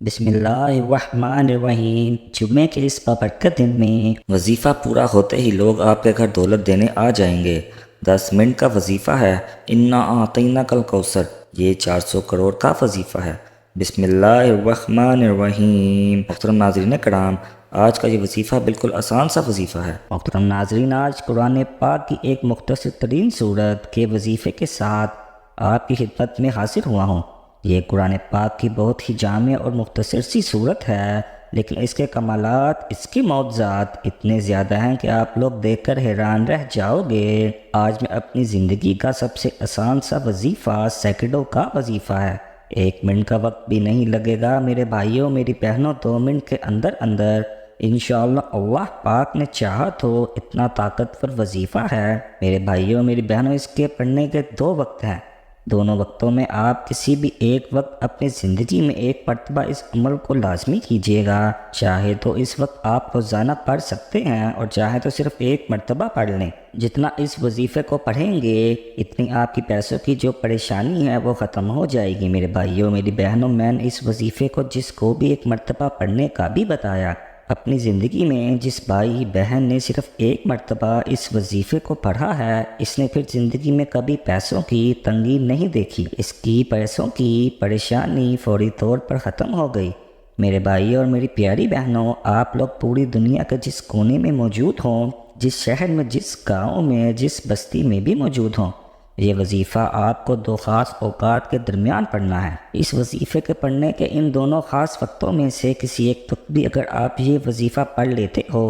بسم اللہ الرحمن الرحیم۔ جمعے کے اس بابرکت دن میں وظیفہ پورا ہوتے ہی لوگ آپ کے گھر دولت دینے آ جائیں گے۔ 10 منٹ کا وظیفہ ہے، انا اعطیناک الکوثر، یہ 400 کروڑ کا وظیفہ ہے۔ بسم اللہ الرحمن الرحیم۔ محترم ناظرین کرام، آج کا یہ وظیفہ بالکل آسان سا وظیفہ ہے۔ محترم ناظرین، آج قرآن پاک کی ایک مختصر ترین صورت کے وظیفے کے ساتھ آپ کی خدمت میں حاضر ہوا ہوں۔ یہ قرآن پاک کی بہت ہی جامع اور مختصر سی صورت ہے، لیکن اس کے کمالات، اس کے معجزات اتنے زیادہ ہیں کہ آپ لوگ دیکھ کر حیران رہ جاؤ گے۔ آج میں اپنی زندگی کا سب سے آسان سا وظیفہ، سیکنڈوں کا وظیفہ ہے، 1 منٹ کا وقت بھی نہیں لگے گا میرے بھائیوں میری بہنوں، 2 منٹ کے اندر اندر انشاءاللہ اللہ پاک نے چاہا تو اتنا طاقتور وظیفہ ہے میرے بھائیوں میری بہنوں۔ اس کے پڑھنے کے 2 وقت ہیں، دونوں وقتوں میں آپ کسی بھی ایک وقت اپنی زندگی میں ایک مرتبہ اس عمل کو لازمی کیجیے گا۔ چاہے تو اس وقت آپ روزانہ پڑھ سکتے ہیں اور چاہے تو صرف 1 مرتبہ پڑھ لیں۔ جتنا اس وظیفے کو پڑھیں گے اتنی آپ کی پیسوں کی جو پریشانی ہے وہ ختم ہو جائے گی میرے بھائیوں میری بہنوں۔ میں نے اس وظیفے کو جس کو بھی 1 مرتبہ پڑھنے کا بھی بتایا، اپنی زندگی میں جس بھائی بہن نے صرف 1 مرتبہ اس وظیفے کو پڑھا ہے، اس نے پھر زندگی میں کبھی پیسوں کی تنگی نہیں دیکھی، اس کی پیسوں کی پریشانی فوری طور پر ختم ہو گئی۔ میرے بھائی اور میری پیاری بہنوں، آپ لوگ پوری دنیا کے جس کونے میں موجود ہوں، جس شہر میں، جس گاؤں میں، جس بستی میں بھی موجود ہوں، یہ وظیفہ آپ کو 2 خاص اوقات کے درمیان پڑھنا ہے۔ اس وظیفے کے پڑھنے کے ان دونوں خاص وقتوں میں سے کسی ایک وقت بھی اگر آپ یہ وظیفہ پڑھ لیتے ہو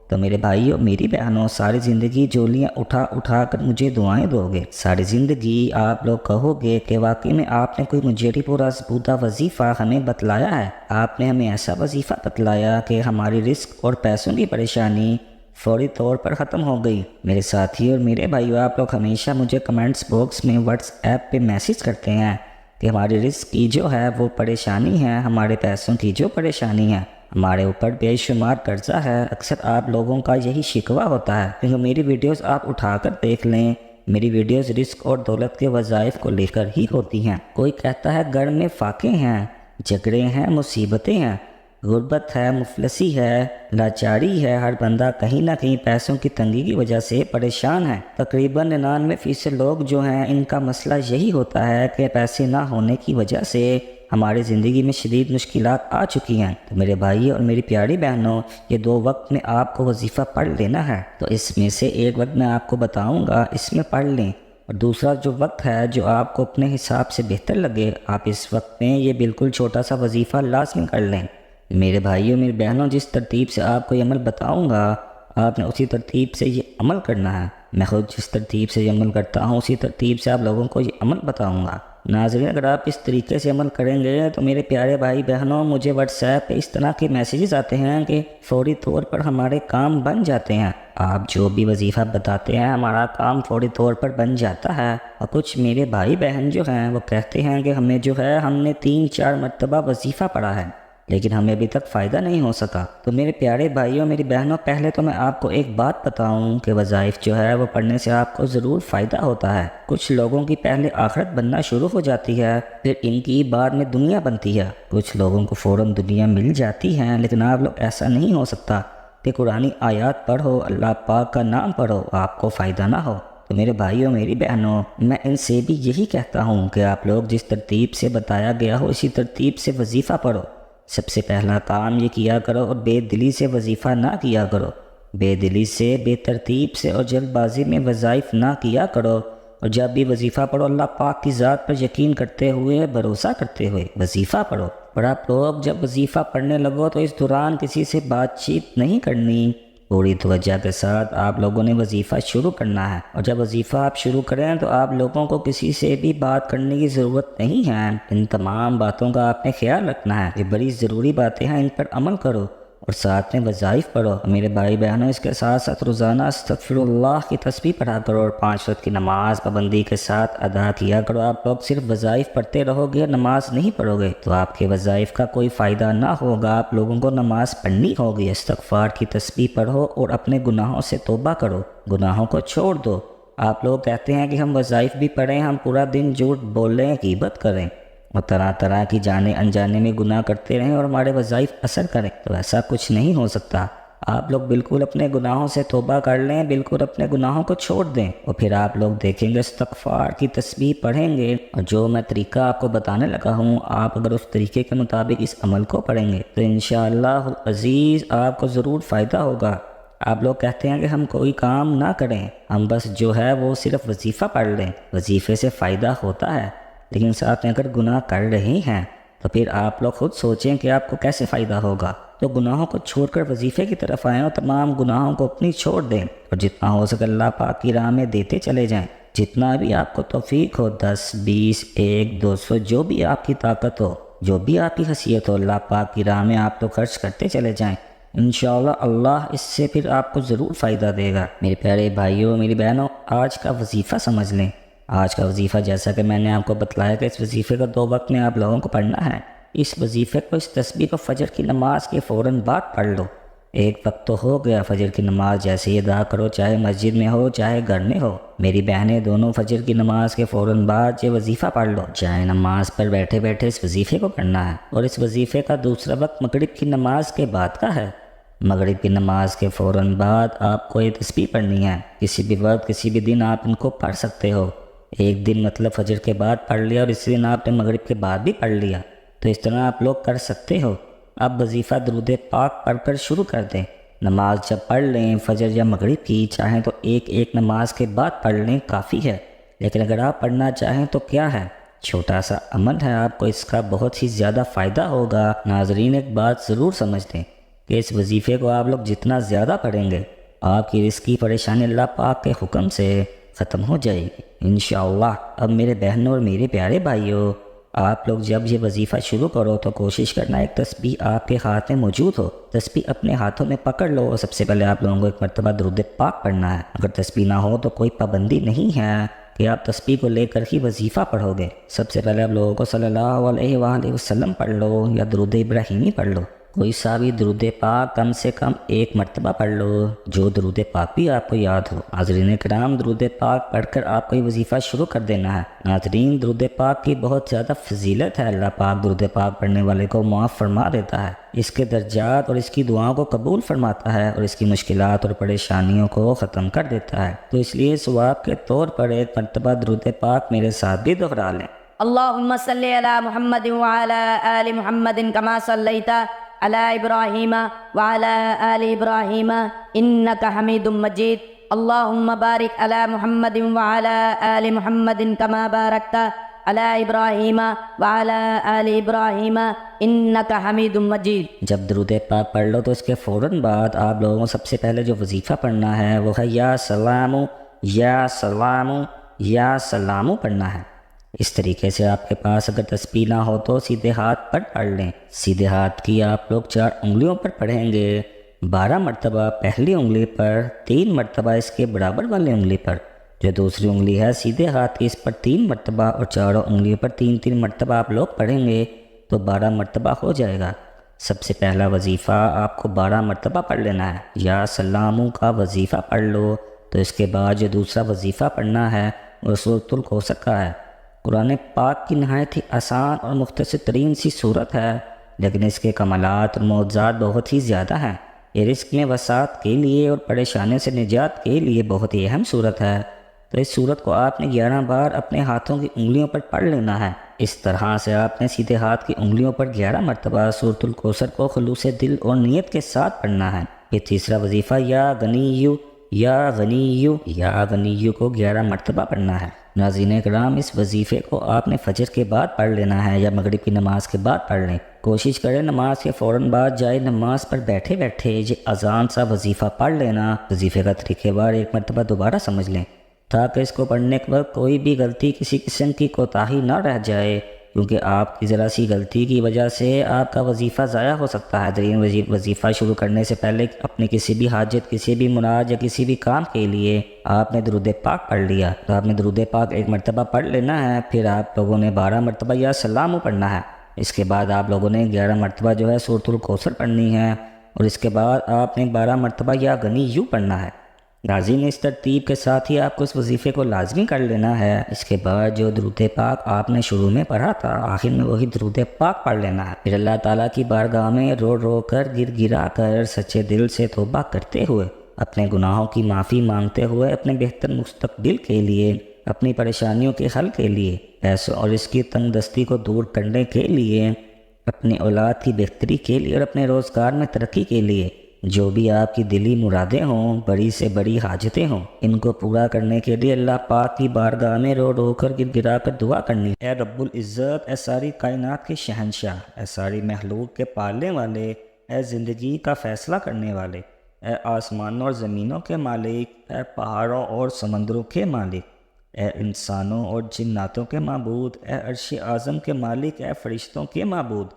تو میرے بھائیوں میری بہنوں، ساری زندگی جولیاں اٹھا اٹھا کر مجھے دعائیں دو گے۔ ساری زندگی آپ لوگ کہو گے کہ واقعی میں آپ نے کوئی مجرب اور آزمودہ وظیفہ ہمیں بتلایا ہے، آپ نے ہمیں ایسا وظیفہ بتلایا کہ ہماری رزق اور پیسوں کی پریشانی فوری طور پر ختم ہو گئی۔ میرے ساتھی اور میرے بھائیو، آپ لوگ ہمیشہ مجھے کمنٹس باکس میں واٹس ایپ پہ میسیج کرتے ہیں کہ ہماری رزق کی جو ہے وہ پریشانی ہے، ہمارے پیسوں کی جو پریشانی ہے، ہمارے اوپر بے شمار قرضہ ہے۔ اکثر آپ لوگوں کا یہی شکوہ ہوتا ہے، کیونکہ میری ویڈیوز آپ اٹھا کر دیکھ لیں، میری ویڈیوز رزق اور دولت کے وظائف کو لے کر ہی ہوتی ہیں۔ کوئی کہتا ہے گھر میں فاقے ہیں، جھگڑے ہیں، مصیبتیں ہیں، غربت ہے، مفلسی ہے، لاچاری ہے، ہر بندہ کہیں نہ کہیں پیسوں کی تنگی کی وجہ سے پریشان ہے۔ تقریباً 99% لوگ جو ہیں ان کا مسئلہ یہی ہوتا ہے کہ پیسے نہ ہونے کی وجہ سے ہماری زندگی میں شدید مشکلات آ چکی ہیں۔ تو میرے بھائی اور میری پیاری بہنوں، یہ 2 وقت میں آپ کو وظیفہ پڑھ لینا ہے، تو اس میں سے ایک وقت میں آپ کو بتاؤں گا، اس میں پڑھ لیں، اور دوسرا جو وقت ہے جو آپ کو اپنے حساب سے بہتر لگے، آپ اس وقت میں یہ بالکل چھوٹا سا وظیفہ لازمی کر لیں۔ میرے بھائیوں میری بہنوں، جس ترتیب سے آپ کو یہ عمل بتاؤں گا، آپ نے اسی ترتیب سے یہ عمل کرنا ہے۔ میں خود جس ترتیب سے یہ عمل کرتا ہوں اسی ترتیب سے آپ لوگوں کو یہ عمل بتاؤں گا۔ ناظرین، اگر آپ اس طریقے سے عمل کریں گے تو میرے پیارے بھائی بہنوں، مجھے واٹس ایپ پہ اس طرح کے میسیجز آتے ہیں کہ فوری طور پر ہمارے کام بن جاتے ہیں، آپ جو بھی وظیفہ بتاتے ہیں ہمارا کام فوری طور پر بن جاتا ہے۔ اور کچھ میرے بھائی بہن جو ہیں وہ کہتے ہیں کہ ہمیں جو ہے، ہم نے 3-4 مرتبہ وظیفہ پڑھا ہے لیکن ہمیں ابھی تک فائدہ نہیں ہو سکا۔ تو میرے پیارے بھائیوں میری بہنوں، پہلے تو میں آپ کو ایک بات بتاؤں کہ وظائف جو ہے وہ پڑھنے سے آپ کو ضرور فائدہ ہوتا ہے۔ کچھ لوگوں کی پہلے آخرت بننا شروع ہو جاتی ہے، پھر ان کی بعد میں دنیا بنتی ہے۔ کچھ لوگوں کو فوراً دنیا مل جاتی ہے، لیکن آپ لوگ ایسا نہیں ہو سکتا کہ قرآنی آیات پڑھو، اللہ پاک کا نام پڑھو، آپ کو فائدہ نہ ہو۔ تو میرے بھائیوں میری بہنوں، میں ان سے بھی یہی کہتا ہوں کہ آپ لوگ جس ترتیب سے بتایا گیا ہو اسی ترتیب سے وظیفہ پڑھو۔ سب سے پہلا کام یہ کیا کرو اور بے دلی سے وظیفہ نہ کیا کرو، بے دلی سے، بے ترتیب سے اور جلد بازی میں وظائف نہ کیا کرو، اور جب بھی وظیفہ پڑھو اللہ پاک کی ذات پر یقین کرتے ہوئے، بھروسہ کرتے ہوئے وظیفہ پڑھو۔ اور آپ لوگ جب وظیفہ پڑھنے لگو تو اس دوران کسی سے بات چیت نہیں کرنی، پوری توجہ کے ساتھ آپ لوگوں نے وظیفہ شروع کرنا ہے۔ اور جب وظیفہ آپ شروع کریں تو آپ لوگوں کو کسی سے بھی بات کرنے کی ضرورت نہیں ہے، ان تمام باتوں کا آپ نے خیال رکھنا ہے، یہ بڑی ضروری باتیں ہیں، ان پر عمل کرو اور ساتھ میں وظائف پڑھو۔ میرے بھائی بہنوں، اس کے ساتھ ساتھ روزانہ استغفر اللہ کی تسبیح پڑھا کرو اور 5 وقت کی نماز پابندی کے ساتھ ادا کیا کرو۔ آپ لوگ صرف وظائف پڑھتے رہو گے، نماز نہیں پڑھو گے تو آپ کے وظائف کا کوئی فائدہ نہ ہوگا، آپ لوگوں کو نماز پڑھنی ہوگی۔ استغفار کی تسبیح پڑھو اور اپنے گناہوں سے توبہ کرو، گناہوں کو چھوڑ دو۔ آپ لوگ کہتے ہیں کہ ہم وظائف بھی پڑھیں، ہم پورا دن جھوٹ بولیں، غیبت کریں، اور طرح طرح کی جانے انجانے میں گناہ کرتے رہیں اور ہمارے وظائف اثر کریں، تو ایسا کچھ نہیں ہو سکتا۔ آپ لوگ بالکل اپنے گناہوں سے توبہ کر لیں، بالکل اپنے گناہوں کو چھوڑ دیں، اور پھر آپ لوگ دیکھیں گے استغفار کی تسبیح پڑھیں گے، اور جو میں طریقہ آپ کو بتانے لگا ہوں، آپ اگر اس طریقے کے مطابق اس عمل کو پڑھیں گے تو انشاءاللہ العزیز آپ کو ضرور فائدہ ہوگا۔ آپ لوگ کہتے ہیں کہ ہم کوئی کام نہ کریں، ہم بس جو ہے وہ صرف وظیفہ پڑھ لیں، وظیفے سے فائدہ ہوتا ہے، لیکن ساتھ میں اگر گناہ کر رہے ہیں تو پھر آپ لوگ خود سوچیں کہ آپ کو کیسے فائدہ ہوگا۔ تو گناہوں کو چھوڑ کر وظیفے کی طرف آئیں اور تمام گناہوں کو اپنی چھوڑ دیں، اور جتنا ہو سکے اللہ پاک کی راہ میں دیتے چلے جائیں، جتنا بھی آپ کو توفیق ہو، 10 20 1 200 جو بھی آپ کی طاقت ہو، جو بھی آپ کی حیثیت ہو، اللہ پاک کی راہ میں آپ لوگ خرچ کرتے چلے جائیں۔ انشاءاللہ اللہ اس سے پھر آپ کو ضرور فائدہ دے گا۔ میرے پیارے بھائیوں، میری بہنوں، آج کا وظیفہ سمجھ لیں۔ آج کا وظیفہ جیسا کہ میں نے آپ کو بتلایا کہ اس وظیفے کو 2 وقت میں آپ لوگوں کو پڑھنا ہے۔ اس وظیفے کو، اس تسبیح کو فجر کی نماز کے فوراً بعد پڑھ لو۔ ایک وقت تو ہو گیا، فجر کی نماز جیسے ہی ادا کرو، چاہے مسجد میں ہو چاہے گھر میں ہو۔ میری بہنیں دونوں فجر کی نماز کے فوراً بعد یہ وظیفہ پڑھ لو۔ چاہے نماز پر بیٹھے بیٹھے اس وظیفے کو کرنا ہے، اور اس وظیفے کا دوسرا وقت مغرب کی نماز کے بعد کا ہے۔ مغرب کی نماز کے فوراً بعد آپ کو یہ تسبیح پڑھنی ہے۔ کسی بھی وقت کسی بھی دن آپ ان کو پڑھ سکتے ہو۔ ایک دن مطلب فجر کے بعد پڑھ لیا اور اسی دن آپ نے مغرب کے بعد بھی پڑھ لیا، تو اس طرح آپ لوگ کر سکتے ہو۔ اب وظیفہ درود پاک پڑھ کر شروع کر دیں۔ نماز جب پڑھ لیں، فجر یا مغرب کی، چاہیں تو ایک نماز کے بعد پڑھ لیں، کافی ہے۔ لیکن اگر آپ پڑھنا چاہیں تو کیا ہے، چھوٹا سا عمل ہے، آپ کو اس کا بہت ہی زیادہ فائدہ ہوگا۔ ناظرین ایک بات ضرور سمجھ لیں کہ اس وظیفے کو آپ لوگ جتنا زیادہ پڑھیں گے، آپ کی رزق کی پریشانی اللہ پاک کے حکم سے ختم ہو جائے گی انشاءاللہ۔ اب میرے بہنوں اور میرے پیارے بھائیوں، آپ لوگ جب یہ وظیفہ شروع کرو تو کوشش کرنا ایک تسبیح آپ کے ہاتھ میں موجود ہو۔ تسبیح اپنے ہاتھوں میں پکڑ لو، اور سب سے پہلے آپ لوگوں کو ایک مرتبہ درود پاک پڑھنا ہے۔ اگر تسبیح نہ ہو تو کوئی پابندی نہیں ہے کہ آپ تسبیح کو لے کر ہی وظیفہ پڑھو گے۔ سب سے پہلے آپ لوگوں کو صلی اللہ علیہ وآلہ وسلم پڑھ لو، یا درود ابراہیمی پڑھ لو۔ کوئی سا بھی درود پاک کم سے کم 1 مرتبہ پڑھ لو، جو درود پاک بھی آپ کو یاد ہو۔ ناظرین کرام، درود پاک پڑھ کر آپ کو یہ وظیفہ شروع کر دینا ہے۔ ناظرین، درود پاک کی بہت زیادہ فضیلت ہے، اللہ پاک درود پاک پڑھنے والے کو معاف فرما دیتا ہے، اس کے درجات اور اس کی دعاؤں کو قبول فرماتا ہے، اور اس کی مشکلات اور پریشانیوں کو ختم کر دیتا ہے۔ تو اس لیے ثواب کے طور پر 1 مرتبہ درود پاک میرے ساتھ بھی دہرا لیں۔ اللهم صل على محمد وعلى آل محمد كما صليت على إبراهيم وعلى آل إبراهيم إنك حميد مجيد اللهم بارك على محمد وعلى آل محمد كما باركت على إبراهيم وعلى آل إبراهيم إنك حميد مجيد۔ جب درود پاک پڑھ لو تو اس کے فوراً بعد آپ لوگوں کو سب سے پہلے جو وظیفہ پڑھنا ہے وہ ہے یا سلام یا سلام یا سلام پڑھنا ہے۔ اس طریقے سے آپ کے پاس اگر تسبیح نہ ہو تو سیدھے ہاتھ پر پڑھ لیں۔ سیدھے ہاتھ کی آپ لوگ 4 انگلیوں پر پڑھیں گے، 12 مرتبہ پہلی انگلی پر، 3 مرتبہ اس کے برابر والی انگلی پر، جو دوسری انگلی ہے سیدھے ہاتھ کی اس پر 3 مرتبہ، اور چاروں انگلیوں پر 3 مرتبہ آپ لوگ پڑھیں گے تو 12 مرتبہ ہو جائے گا۔ سب سے پہلا وظیفہ آپ کو 12 مرتبہ پڑھ لینا ہے۔ یا سلاموں کا وظیفہ پڑھ لو، تو اس کے بعد جو دوسرا وظیفہ پڑھنا ہے وہ سورۃ الکوثر کا ہے۔ قرآن پاک کی نہایت ہی آسان اور مختصر ترین سی صورت ہے، لیکن اس کے کمالات اور معجزات بہت ہی زیادہ ہیں۔ یہ رزق میں وسعت کے لیے اور پریشانی سے نجات کے لیے بہت ہی اہم صورت ہے۔ تو اس صورت کو آپ نے 11 بار اپنے ہاتھوں کی انگلیوں پر پڑھ لینا ہے۔ اس طرح سے آپ نے سیدھے ہاتھ کی انگلیوں پر 11 مرتبہ سورۃ الکوثر کو خلوص دل اور نیت کے ساتھ پڑھنا ہے۔ پھر تیسرا وظیفہ یا غنیو یا غنیو یا غنیو کو 11 مرتبہ پڑھنا ہے۔ ناظرین کرام، اس وظیفے کو آپ نے فجر کے بعد پڑھ لینا ہے یا مغرب کی نماز کے بعد پڑھ لیں۔ کوشش کریں نماز کے فوراً بعد جائے نماز پر بیٹھے بیٹھے یہ آسان سا وظیفہ پڑھ لینا۔ وظیفے کا طریقہ بار 1 مرتبہ دوبارہ سمجھ لیں، تاکہ اس کو پڑھنے کے وقت کوئی بھی غلطی، کسی قسم کی کوتاہی نہ رہ جائے، کیونکہ آپ کی ذرا سی غلطی کی وجہ سے آپ کا وظیفہ ضائع ہو سکتا ہے۔ وظیفہ شروع کرنے سے پہلے اپنی کسی بھی حاجت، کسی بھی مراد یا کسی بھی کام کے لیے آپ نے درود پاک پڑھ لیا تو آپ نے درود پاک 1 مرتبہ پڑھ لینا ہے۔ پھر آپ لوگوں نے 12 مرتبہ یا سلام پڑھنا ہے۔ اس کے بعد آپ لوگوں نے 11 مرتبہ جو ہے سورۃ الکوثر پڑھنی ہے، اور اس کے بعد آپ نے 12 مرتبہ یا غنیو پڑھنا ہے۔ ناظرین اس ترتیب کے ساتھ ہی آپ کو اس وظیفے کو لازمی کر لینا ہے۔ اس کے بعد جو درود پاک آپ نے شروع میں پڑھا تھا آخر میں وہی درود پاک پڑھ لینا ہے۔ پھر اللہ تعالیٰ کی بارگاہ میں رو رو کر گر گرا کر سچے دل سے توبہ کرتے ہوئے اپنے گناہوں کی معافی مانگتے ہوئے اپنے بہتر مستقبل کے لیے، اپنی پریشانیوں کے حل کے لیے، پیسوں اور اس کی تنگ دستی کو دور کرنے کے لیے، اپنی اولاد کی بہتری کے لیے اور اپنے روزگار میں ترقی کے لیے جو بھی آپ کی دلی مرادیں ہوں، بڑی سے بڑی حاجتیں ہوں، ان کو پورا کرنے کے لیے اللہ پاک کی بارگاہ میں رو رو کر گر گرا کر دعا کرنی۔ اے رب العزت، اے ساری کائنات کے شہنشاہ، اے ساری مخلوق کے پالنے والے، اے زندگی کا فیصلہ کرنے والے، اے آسمانوں اور زمینوں کے مالک، اے پہاڑوں اور سمندروں کے مالک، اے انسانوں اور جناتوں کے معبود، اے عرش اعظم کے مالک، اے فرشتوں کے معبود،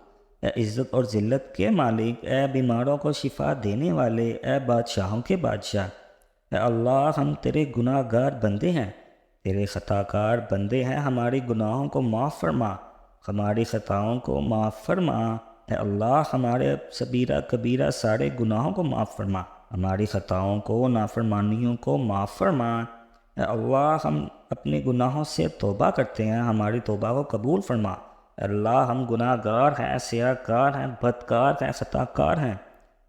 اے عزت اور ذلت کے مالک، اے بیماروں کو شفا دینے والے، اے بادشاہوں کے بادشاہ، اے اللہ ہم تیرے گناہ گار بندے ہیں، تیرے خطا کار بندے ہیں، ہماری گناہوں کو معاف فرما، ہماری خطاؤں کو معاف فرما، اے اللہ ہمارے صغیرہ کبیرہ سارے گناہوں کو معاف فرما، ہماری خطاؤں کو نافرمانیوں کو معاف فرما، اے اللہ ہم اپنے گناہوں سے توبہ کرتے ہیں، ہماری توبہ کو قبول فرما، اے اللہ ہم گناہ گار ہیں، سیاہ کار ہیں، بدکار ہیں، خطا کار ہیں،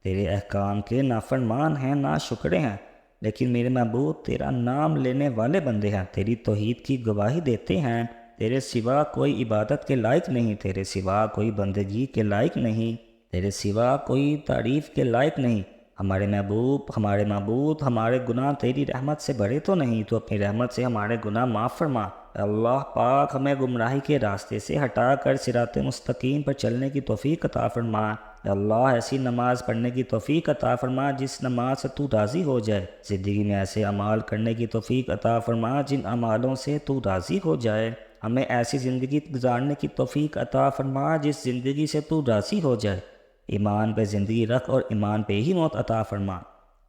تیرے احکام کے نافرمان ہیں، ناشکرے ہیں، لیکن میرے محبوب تیرا نام لینے والے بندے ہیں، تیری توحید کی گواہی دیتے ہیں، تیرے سوا کوئی عبادت کے لائق نہیں، تیرے سوا کوئی بندگی کے لائق نہیں، تیرے سوا کوئی تعریف کے لائق نہیں، ہمارے محبوب ہمارے معبود ہمارے گناہ تیری رحمت سے بڑے تو نہیں، تو اپنی رحمت سے ہمارے گناہ معاف فرما، اے اللہ پاک ہمیں گمراہی کے راستے سے ہٹا کر صراط مستقیم پر چلنے کی توفیق عطا فرما، اے اللہ ایسی نماز پڑھنے کی توفیق عطا فرما جس نماز سے تو راضی ہو جائے، زندگی میں ایسے اعمال کرنے کی توفیق عطا فرما جن اعمالوں سے تو راضی ہو جائے، ہمیں ایسی زندگی گزارنے کی توفیق عطا فرما جس زندگی سے تو راضی ہو جائے، ایمان پہ زندگی رکھ اور ایمان پہ ہی موت عطا فرما،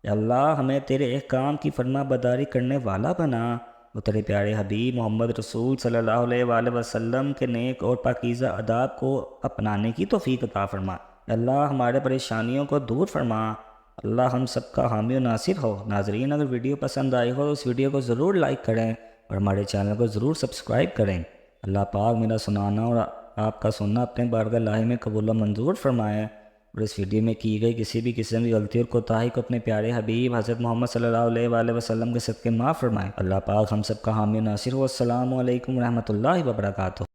اے اللہ ہمیں تیرے احکام کی فرما برداری کرنے والا بنا، وہ تیرے پیارے حبیب محمد رسول صلی اللہ علیہ وآلہ وسلم کے نیک اور پاکیزہ آداب کو اپنانے کی توفیق عطا فرما، اے اللہ ہمارے پریشانیوں کو دور فرما، اللہ ہم سب کا حامی و ناصر ہو۔ ناظرین اگر ویڈیو پسند آئی ہو تو اس ویڈیو کو ضرور لائک کریں اور ہمارے چینل کو ضرور سبسکرائب کریں۔ اللہ پاک میرا سنانا اور آپ کا سننا اپنے بارگاہ الہی میں قبول و منظور فرمائے، اور اس ویڈیو میں کی گئی کسی بھی قسم کی غلطی اور کوتاہی کو اپنے پیارے حبیب حضرت محمد صلی اللہ علیہ وآلہ وسلم کے صدقے معاف فرمائے۔ اللہ پاک ہم سب کا حامی و ناصر ہو۔ السلام علیکم ورحمۃ اللہ وبرکاتہ۔